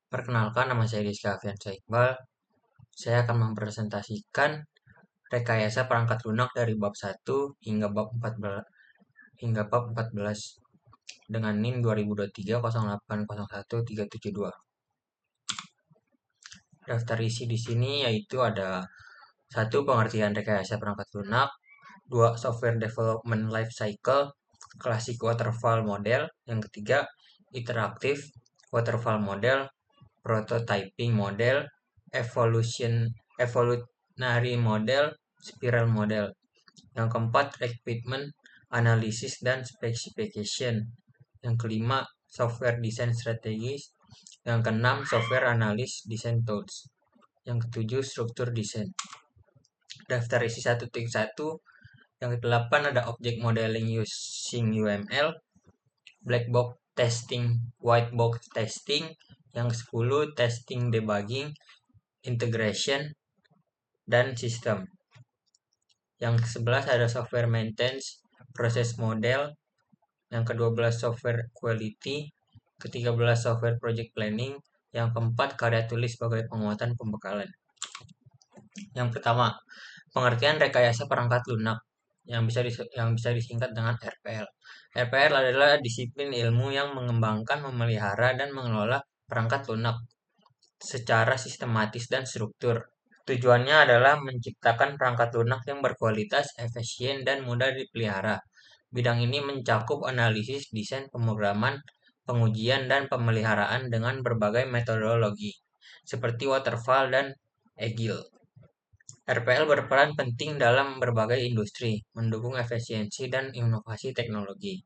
Perkenalkan, nama saya Rizky Alfiansyah Iqbal. Saya akan mempresentasikan rekayasa perangkat lunak dari bab 1 hingga bab 14 dengan NIM 2023 0801 372. Daftar isi di sini yaitu ada 1. Pengertian rekayasa perangkat lunak, 2. Software development life cycle, classic waterfall model, yang ketiga interaktif waterfall model, prototyping model, evolutionary model, spiral model. Yang keempat, requirement analysis dan specification. Yang kelima, software design strategis. Yang keenam, software analysis design tools. Yang ketujuh, struktur desain. Daftar isi 1.1. Yang kedelapan ada object modeling using UML, black box testing, white box testing. Yang ke-10, testing debugging, integration, dan sistem. Yang ke-11 ada software maintenance, proses model. Yang ke-12 software quality. Ke-13 software project planning. Yang keempat karya tulis sebagai penguatan pembekalan. Yang pertama, pengertian rekayasa perangkat lunak yang bisa disingkat dengan RPL. RPL adalah disiplin ilmu yang mengembangkan, memelihara, dan mengelola perangkat lunak secara sistematis dan struktur. Tujuannya adalah menciptakan perangkat lunak yang berkualitas, efisien, dan mudah dipelihara. Bidang ini mencakup analisis, desain, pemrograman, pengujian, dan pemeliharaan dengan berbagai metodologi, seperti waterfall dan agile. RPL berperan penting dalam berbagai industri, mendukung efisiensi dan inovasi teknologi.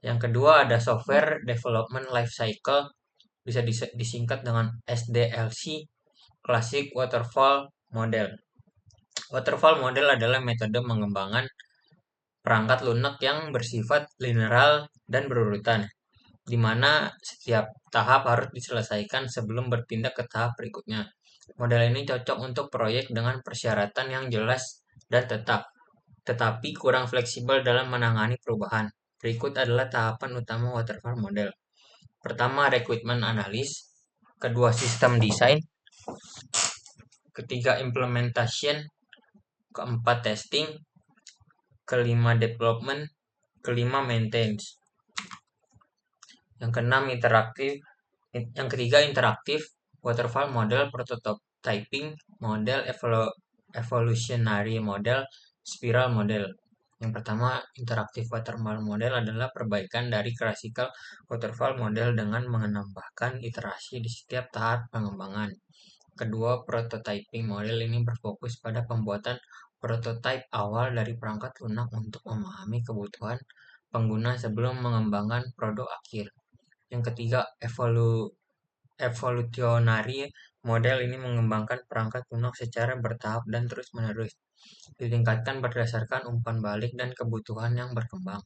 Yang kedua ada software development life cycle, bisa disingkat dengan SDLC, Classic Waterfall Model. Waterfall Model adalah metode pengembangan perangkat lunak yang bersifat linear dan berurutan, di mana setiap tahap harus diselesaikan sebelum berpindah ke tahap berikutnya. Model ini cocok untuk proyek dengan persyaratan yang jelas dan tetap, tetapi kurang fleksibel dalam menangani perubahan. Berikut adalah tahapan utama waterfall model. Pertama, requirement analysis. Kedua, sistem design. Ketiga, implementation. Keempat, testing. Kelima, development. Kelima, maintenance. Yang keenam, interaktif. Yang ketiga, interaktif. Waterfall model, prototyping model, evolutionary model, spiral model. Yang pertama, interaktif waterfall model adalah perbaikan dari classical waterfall model dengan menambahkan iterasi di setiap tahap pengembangan. Kedua, prototyping model ini berfokus pada pembuatan prototipe awal dari perangkat lunak untuk memahami kebutuhan pengguna sebelum mengembangkan produk akhir. Yang ketiga, evolutionary model ini mengembangkan perangkat lunak secara bertahap dan terus-menerus, ditingkatkan berdasarkan umpan balik dan kebutuhan yang berkembang.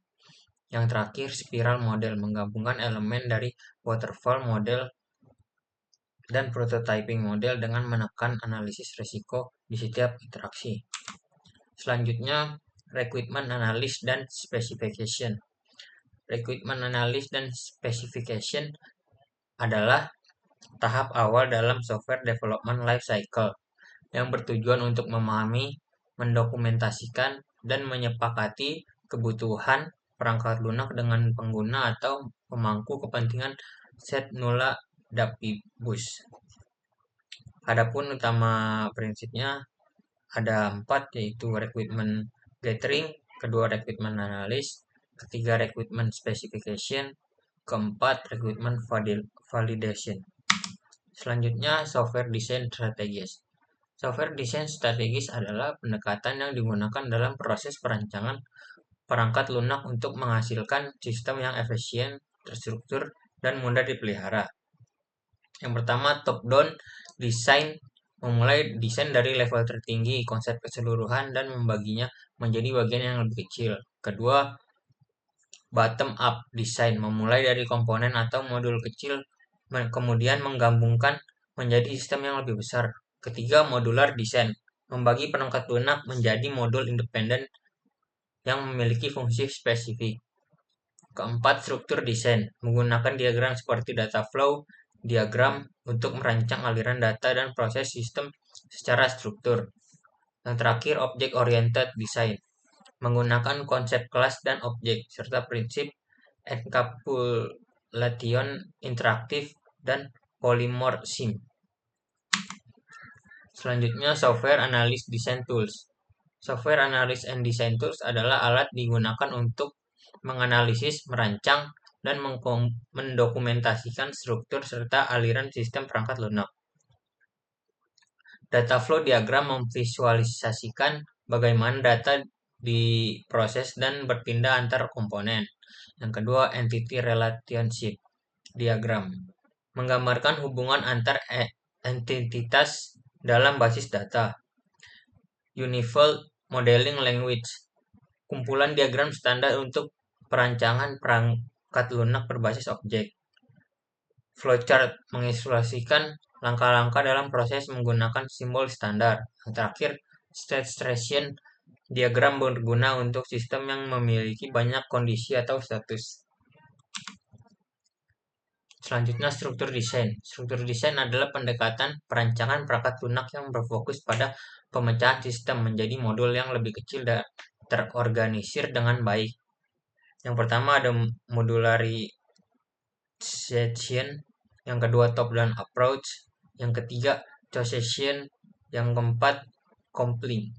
Yang terakhir, spiral model menggabungkan elemen dari waterfall model dan prototyping model dengan menekan analisis risiko di setiap interaksi. Selanjutnya, requirement analysis dan specification. Requirement analysis dan specification adalah tahap awal dalam software development life cycle yang bertujuan untuk memahami, mendokumentasikan, dan menyepakati kebutuhan perangkat lunak dengan pengguna atau pemangku kepentingan set nula dapibus. Adapun utama prinsipnya ada 4, yaitu requirement gathering, kedua requirement analysis, ketiga requirement specification, keempat requirement validation. Selanjutnya, software design strategis. Software design strategis adalah pendekatan yang digunakan dalam proses perancangan perangkat lunak untuk menghasilkan sistem yang efisien, terstruktur, dan mudah dipelihara. Yang pertama, top-down design, memulai desain dari level tertinggi, konsep keseluruhan, dan membaginya menjadi bagian yang lebih kecil. Kedua, bottom-up design, memulai dari komponen atau modul kecil, kemudian menggabungkan menjadi sistem yang lebih besar. Ketiga, modular design, membagi perangkat lunak menjadi modul independen yang memiliki fungsi spesifik. Keempat, struktur desain, menggunakan diagram seperti data flow, diagram untuk merancang aliran data dan proses sistem secara struktur. Yang terakhir, object-oriented design, menggunakan konsep kelas dan objek, serta prinsip encapsulation interaktif dan polymorphism. Selanjutnya, software analysis design tools. Software analysis and design tools adalah alat digunakan untuk menganalisis, merancang, dan mendokumentasikan struktur serta aliran sistem perangkat lunak. Data flow diagram memvisualisasikan bagaimana data diproses dan berpindah antar komponen. Yang kedua, entity relationship diagram, menggambarkan hubungan antar entitas dalam basis data. Unified Modeling Language, kumpulan diagram standar untuk perancangan perangkat lunak berbasis objek. Flowchart, mengilustrasikan langkah-langkah dalam proses menggunakan simbol standar. Yang terakhir, state transition diagram berguna untuk sistem yang memiliki banyak kondisi atau status. Selanjutnya, struktur desain. Struktur desain adalah pendekatan perancangan perangkat lunak yang berfokus pada pemecahan sistem menjadi modul yang lebih kecil dan terorganisir dengan baik. Yang pertama ada modularization, yang kedua top-down approach, yang ketiga transition, yang keempat coupling.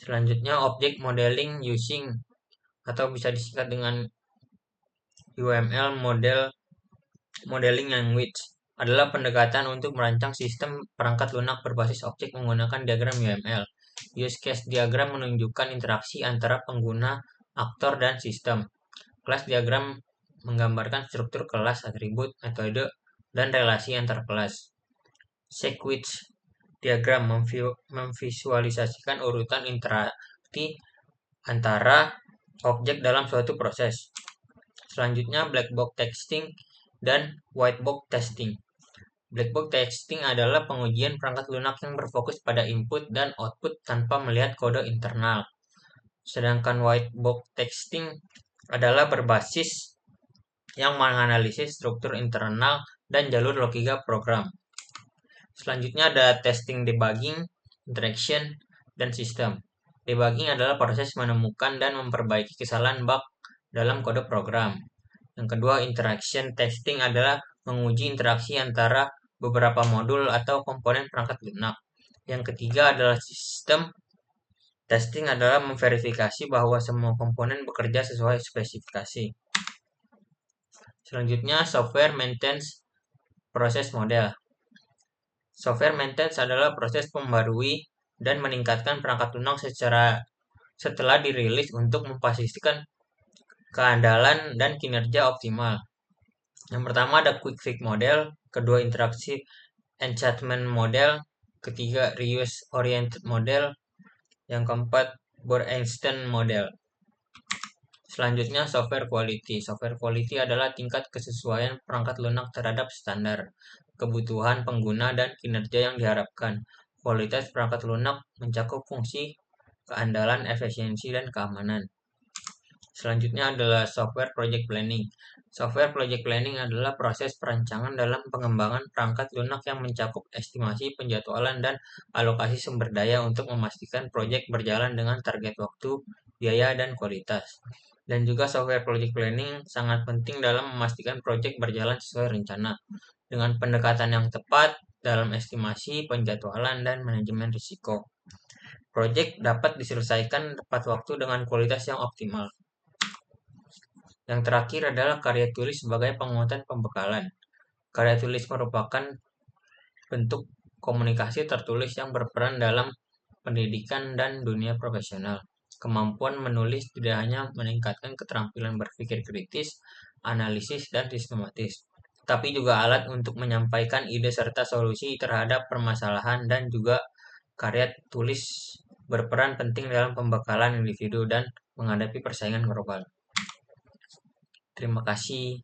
Selanjutnya, object modeling using atau bisa disingkat dengan UML, modeling language, adalah pendekatan untuk merancang sistem perangkat lunak berbasis objek menggunakan diagram UML. Use case diagram menunjukkan interaksi antara pengguna, aktor, dan sistem. Kelas diagram menggambarkan struktur kelas, atribut, metode, dan relasi antar kelas. Sequence diagram memvisualisasikan urutan interaksi antara objek dalam suatu proses. Selanjutnya, black box testing dan white box testing. Black box testing adalah pengujian perangkat lunak yang berfokus pada input dan output tanpa melihat kode internal. Sedangkan white box testing adalah berbasis yang menganalisis struktur internal dan jalur logika program. Selanjutnya ada testing, debugging, interaction, dan sistem. Debugging adalah proses menemukan dan memperbaiki kesalahan bug dalam kode program. Yang kedua, interaction testing adalah menguji interaksi antara beberapa modul atau komponen perangkat lunak. Yang ketiga adalah sistem testing adalah memverifikasi bahwa semua komponen bekerja sesuai spesifikasi. Selanjutnya, software maintenance proses model. Software maintenance adalah proses membarui dan meningkatkan perangkat lunak setelah dirilis untuk memastikan keandalan dan kinerja optimal. Yang pertama ada quick fix model, kedua interaksi enchantment model, ketiga reuse oriented model, yang keempat Bore-Einstein model. Selanjutnya software quality. Software quality adalah tingkat kesesuaian perangkat lunak terhadap standar, kebutuhan pengguna, dan kinerja yang diharapkan. Kualitas perangkat lunak mencakup fungsi, keandalan, efisiensi, dan keamanan. Selanjutnya adalah software project planning. Software project planning adalah proses perancangan dalam pengembangan perangkat lunak yang mencakup estimasi, penjadwalan, dan alokasi sumber daya untuk memastikan proyek berjalan dengan target waktu, biaya, dan kualitas. Dan juga software project planning sangat penting dalam memastikan proyek berjalan sesuai rencana dengan pendekatan yang tepat dalam estimasi, penjadwalan, dan manajemen risiko. Proyek dapat diselesaikan tepat waktu dengan kualitas yang optimal. Yang terakhir adalah karya tulis sebagai penguatan pembekalan. Karya tulis merupakan bentuk komunikasi tertulis yang berperan dalam pendidikan dan dunia profesional. Kemampuan menulis tidak hanya meningkatkan keterampilan berpikir kritis, analisis, dan sistematis, tapi juga alat untuk menyampaikan ide serta solusi terhadap permasalahan, dan juga karya tulis berperan penting dalam pembekalan individu dan menghadapi persaingan global. Terima kasih.